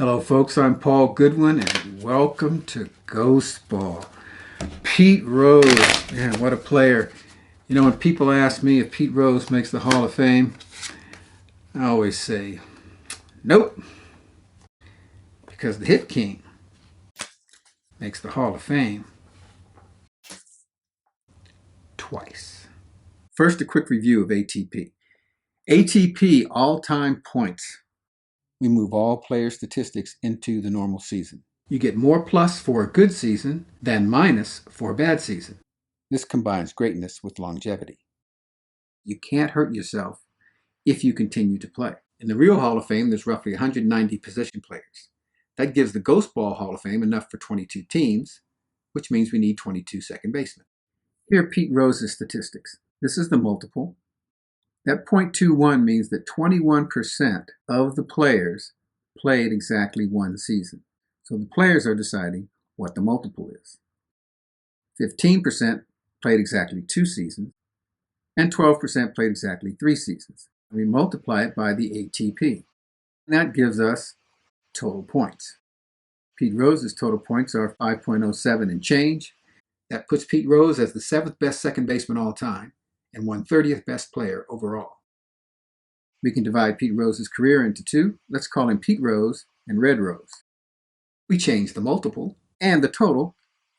Hello folks, I'm Paul Goodwin and welcome to Ghost Ball. Pete Rose, man, what a player. You know, when people ask me if Pete Rose makes the Hall of Fame, I always say, nope, because the Hit King makes the Hall of Fame twice. First, a quick review of ATP. ATP all-time points. We move all player statistics into the normal season. You get more plus for a good season than minus for a bad season. This combines greatness with longevity. You can't hurt yourself if you continue to play. In the real Hall of Fame, there's roughly 190 position players. That gives the Ghost Ball Hall of Fame enough for 22 teams, which means we need 22 second basemen. Here are Pete Rose's statistics. This is the multiple. That .21 means that 21% of the players played exactly one season. So the players are deciding what the multiple is. 15% played exactly 2 seasons, and 12% played exactly 3 seasons. We multiply it by the ATP. And that gives us total points. Pete Rose's total points are 5.07 and change. That puts Pete Rose as the 7th best second baseman all time and 130th best player overall. We can divide Pete Rose's career into two. Let's call him Pete Rose and Red Rose. We change the multiple and the total,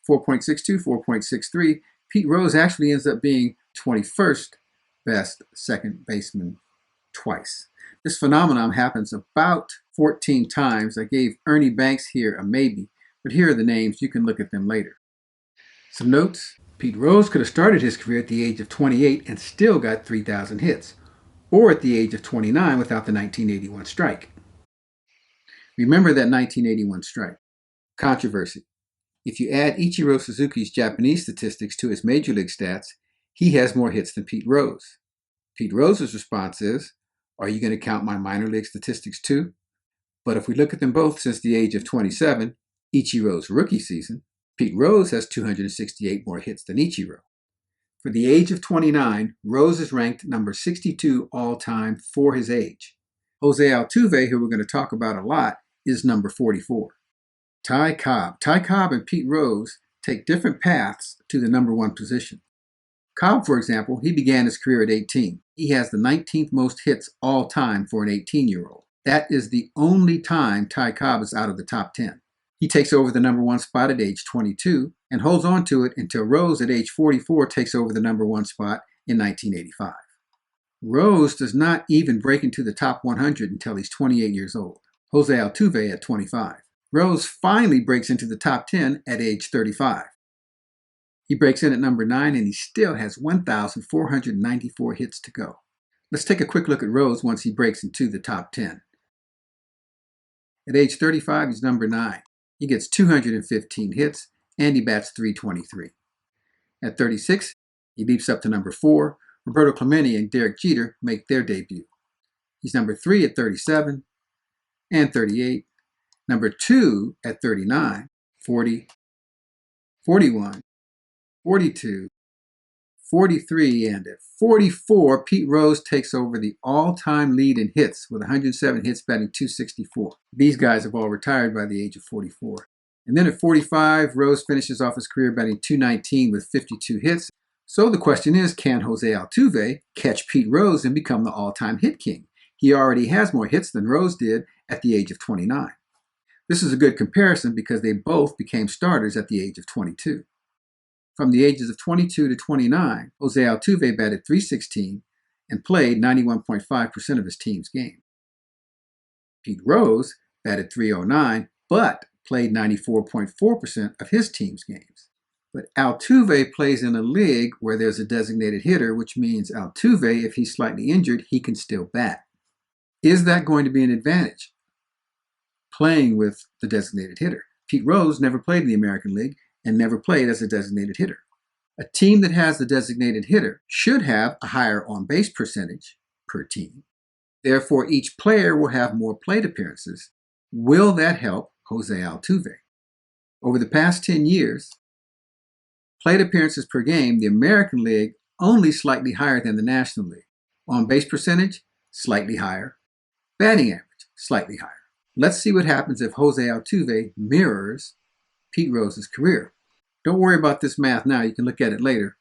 4.62, 4.63. Pete Rose actually ends up being 21st best second baseman twice. This phenomenon happens about 14 times. I gave Ernie Banks here a maybe, but here are the names. You can look at them later. Some notes. Pete Rose could have started his career at the age of 28 and still got 3,000 hits, or at the age of 29 without the 1981 strike. Remember that 1981 strike. Controversy. If you add Ichiro Suzuki's Japanese statistics to his major league stats, he has more hits than Pete Rose. Pete Rose's response is, are you going to count my minor league statistics too? But if we look at them both since the age of 27, Ichiro's rookie season, Pete Rose has 268 more hits than Ichiro. For the age of 29, Rose is ranked number 62 all-time for his age. Jose Altuve, who we're going to talk about a lot, is number 44. Ty Cobb and Pete Rose take different paths to the number 1 position. Cobb, for example, he began his career at 18. He has the 19th most hits all time for an 18-year-old. That is the only time Ty Cobb is out of the top 10. He takes over the number 1 spot at age 22 and holds on to it until Rose at age 44 takes over the number 1 spot in 1985. Rose does not even break into the top 100 until he's 28 years old. Jose Altuve at 25. Rose finally breaks into the top 10 at age 35. He breaks in at number 9 and he still has 1,494 hits to go. Let's take a quick look at Rose once he breaks into the top 10. At age 35, he's number 9. He gets 215 hits and he bats .323. At 36, he leaps up to number 4. Roberto Clemente and Derek Jeter make their debut. He's number 3 at 37 and 38. Number 2 at 39, 40, 41, 42, 43, and at 44, Pete Rose takes over the all-time lead in hits with 107 hits, batting .264. These guys have all retired by the age of 44. And then at 45, Rose finishes off his career batting .219 with 52 hits. So the question is, can Jose Altuve catch Pete Rose and become the all-time hit king? He already has more hits than Rose did at the age of 29. This is a good comparison because they both became starters at the age of 22. From the ages of 22 to 29, Jose Altuve batted .316 and played 91.5% of his team's game. Pete Rose batted .309 but played 94.4% of his team's games. But Altuve plays in a league where there's a designated hitter, which means Altuve, if he's slightly injured, he can still bat. Is that going to be an advantage? Playing with the designated hitter. Pete Rose never played in the American League and never played as a designated hitter. A team that has the designated hitter should have a higher on-base percentage per team. Therefore, each player will have more plate appearances. Will that help Jose Altuve? Over the past 10 years, plate appearances per game, the American League only slightly higher than the National League. On-base percentage, slightly higher. Batting average, slightly higher. Let's see what happens if Jose Altuve mirrors Pete Rose's career. Don't worry about this math now. You can look at it later.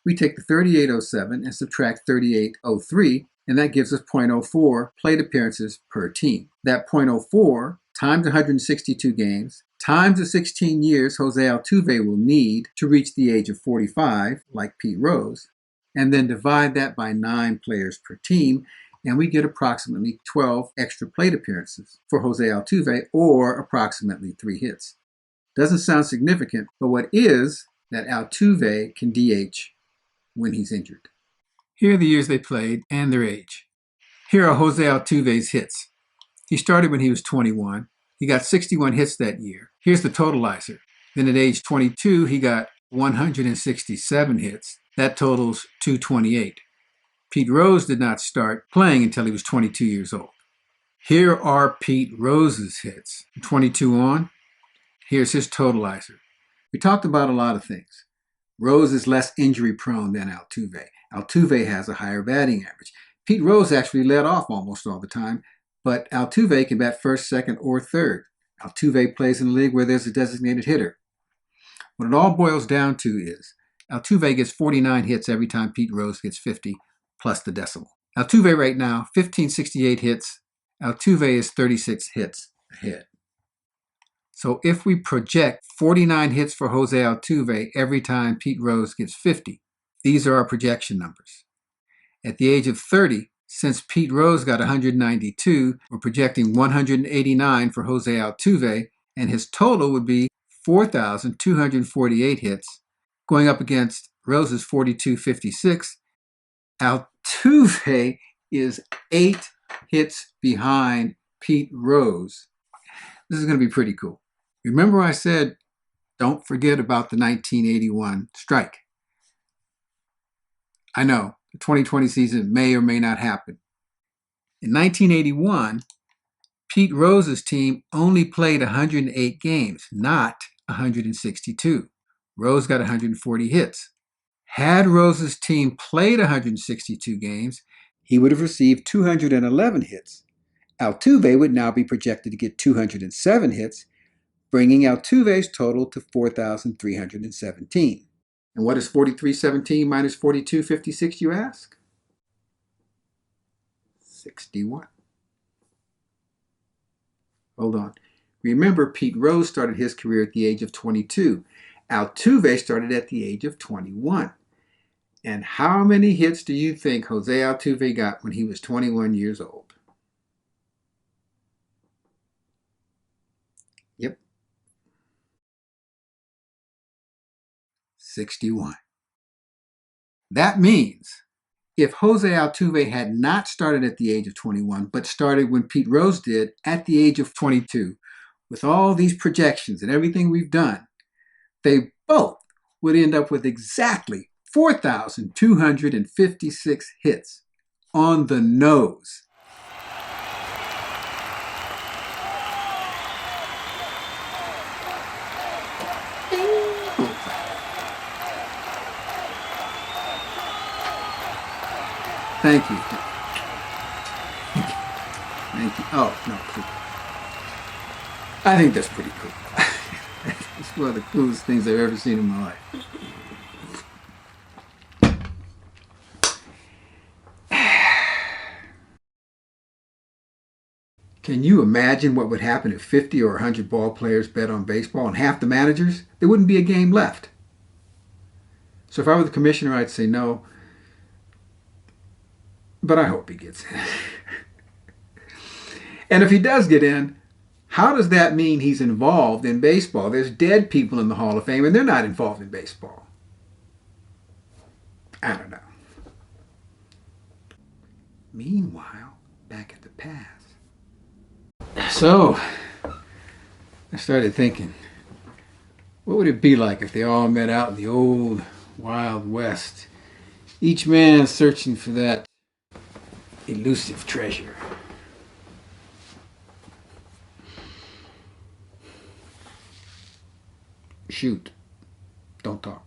We take the 3807 and subtract 3803, and that gives us 0.04 plate appearances per team. That 0.04 times 162 games times the 16 years Jose Altuve will need to reach the age of 45, like Pete Rose, and then divide that by 9 players per team, and we get approximately 12 extra plate appearances for Jose Altuve, or approximately 3 hits. Doesn't sound significant, but what is that Altuve can DH when he's injured. Here are the years they played and their age. Here are Jose Altuve's hits. He started when he was 21. He got 61 hits that year. Here's the totalizer. Then at age 22, he got 167 hits. That totals 228. Pete Rose did not start playing until he was 22 years old. Here are Pete Rose's hits. From 22 on, here's his totalizer. We talked about a lot of things. Rose is less injury prone than Altuve. Altuve has a higher batting average. Pete Rose actually led off almost all the time, but Altuve can bat first, second, or third. Altuve plays in a league where there's a designated hitter. What it all boils down to is Altuve gets 49 hits every time Pete Rose gets 50, plus the decimal. Altuve right now, 1568 hits. Altuve is 36 hits ahead. So if we project 49 hits for Jose Altuve every time Pete Rose gets 50, these are our projection numbers. At the age of 30, since Pete Rose got 192, we're projecting 189 for Jose Altuve, and his total would be 4,248 hits, going up against Rose's 4,256. Altuve is 8 hits behind Pete Rose. This is going to be pretty cool. Remember I said, don't forget about the 1981 strike. I know, the 2020 season may or may not happen. In 1981, Pete Rose's team only played 108 games, not 162. Rose got 140 hits. Had Rose's team played 162 games, he would have received 211 hits. Altuve would now be projected to get 207 hits, bringing Altuve's total to 4,317. And what is 4,317 minus 4,256, you ask? 61. Hold on. Remember, Pete Rose started his career at the age of 22. Altuve started at the age of 21. And how many hits do you think Jose Altuve got when he was 21 years old? Yep. 61. That means if Jose Altuve had not started at the age of 21, but started when Pete Rose did at the age of 22, with all these projections and everything we've done, they both would end up with exactly 4,256 hits on the nose. Thank you. Thank you. Oh, no. I think that's pretty cool. It's one of the coolest things I've ever seen in my life. Can you imagine what would happen if 50 or 100 ball players bet on baseball and half the managers? There wouldn't be a game left. So if I were the commissioner, I'd say no. But I hope he gets in. And if he does get in, how does that mean he's involved in baseball? There's dead people in the Hall of Fame, and they're not involved in baseball. I don't know. Meanwhile, back at the pass. So, I started thinking, what would it be like if they all met out in the old Wild West? Each man searching for that elusive treasure. Shoot. Don't talk.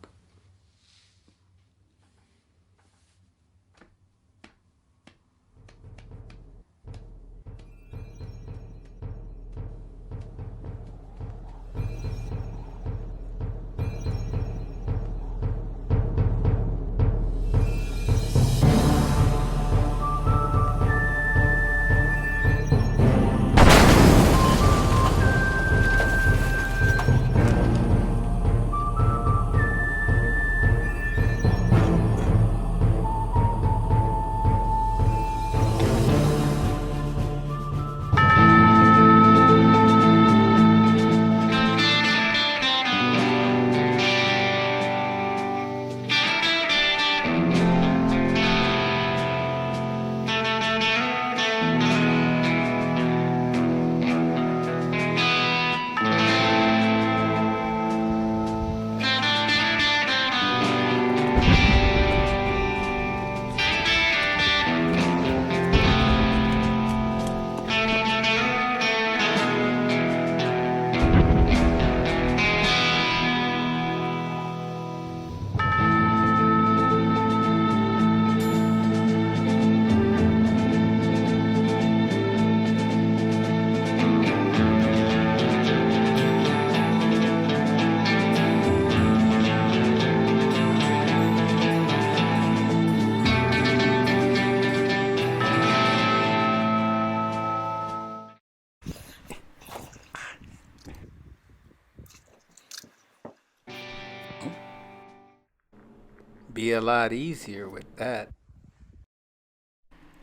Be a lot easier with that.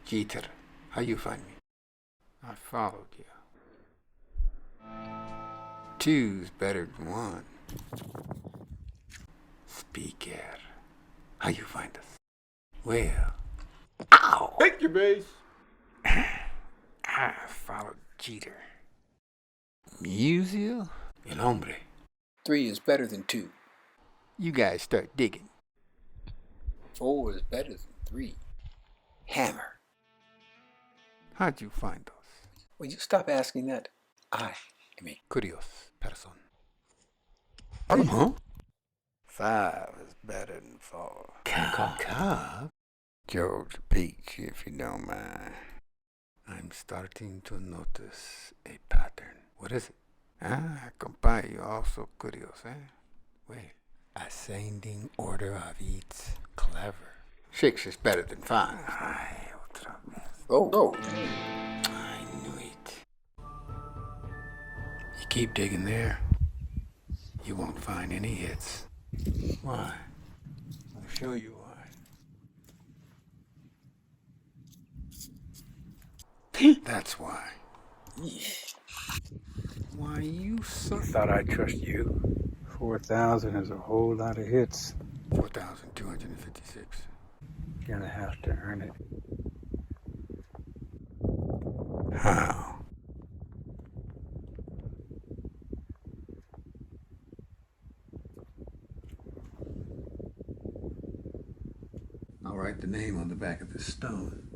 Jeter, how you find me? I followed you. Two's better than one. Speaker, how you find us? Well, ow! Take your base. I followed Jeter. Musial? El hombre. 3 is better than 2. You guys start digging. 4 is better than 3. Hammer. How'd you find us? Will you stop asking that? I mean. Curious person. Huh? 5 is better than 4. Cobb? George Peach, if you don't mind. I'm starting to notice a pattern. What is it? Compadre, you're also curious, eh? Well, ascending order of eats. Clever. 6 is better than 5. Ay, otra vez. Oh. I knew it. You keep digging there, you won't find any hits. Why? I'll show you why. That's why. Why, you son... Thought I'd trust you. 4,000 is a whole lot of hits. 4,256. You're gonna have to earn it. How? I'll write the name on the back of this stone.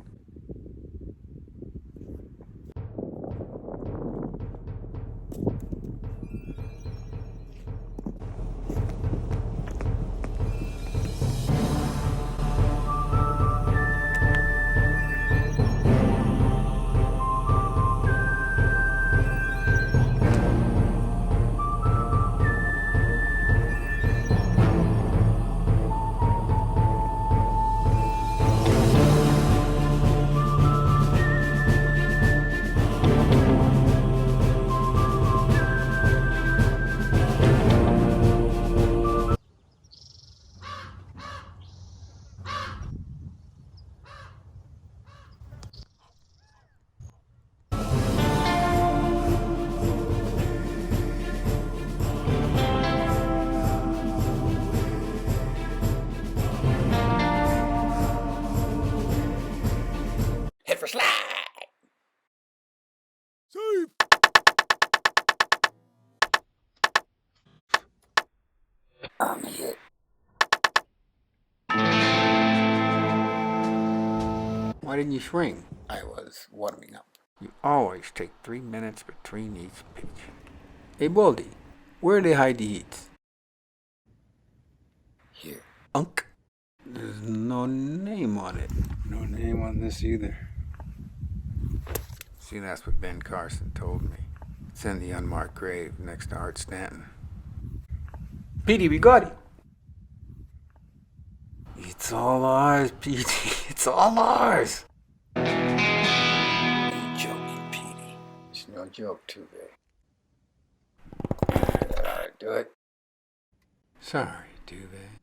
Head for slide. Save! I'm hit. Why didn't you swing? I was warming up. You always take 3 minutes between each pitch. Hey, Baldy, where do they hide the heats? Here. Unk. There's no name on it. No name on this either. See, that's what Ben Carson told me. It's in the unmarked grave next to Art Stanton. Petey, we got it. It's all ours, Petey. It's all ours. You joking, Petey. It's no joke, Altuve. That ought to do it. Sorry, Altuve.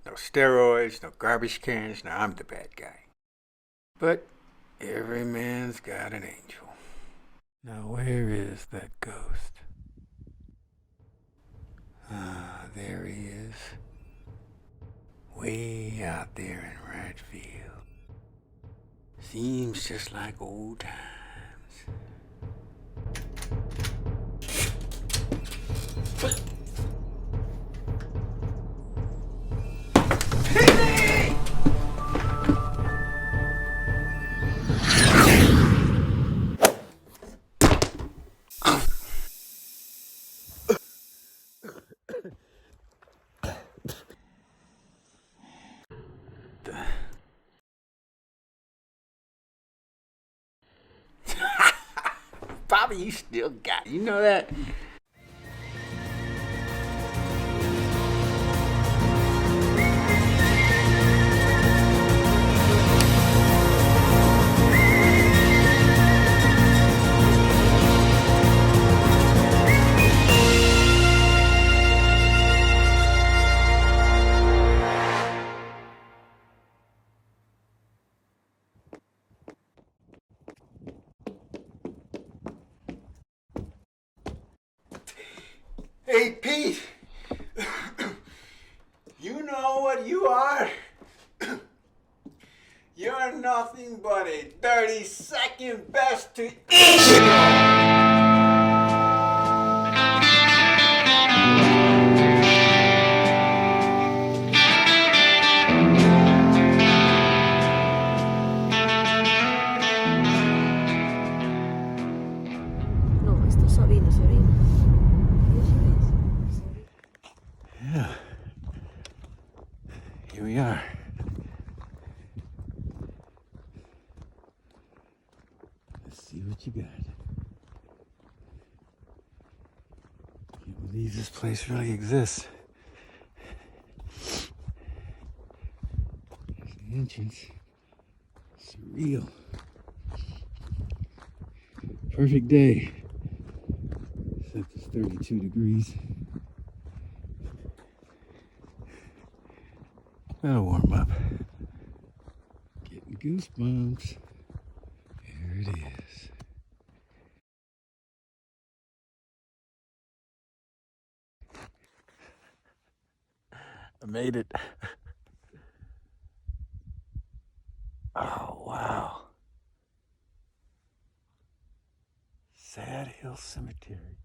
No steroids, no garbage cans. Now I'm the bad guy. But every man's got an angel. Now where is that ghost? Ah, there he is. Way out there in right field. Seems just like old times. Bobby, you still got it. You know that? Hey, Pete! You know what you are? You're nothing but a 30-second best to each. No, esto es Sabino, Sabino. Yeah. Here we are. Let's see what you got. Can't believe this place really exists. There's the entrance. Surreal. Perfect day. Except it's 32 degrees. That'll warm up. Getting goosebumps. There it is. I made it. Oh, wow. Sad Hill Cemetery.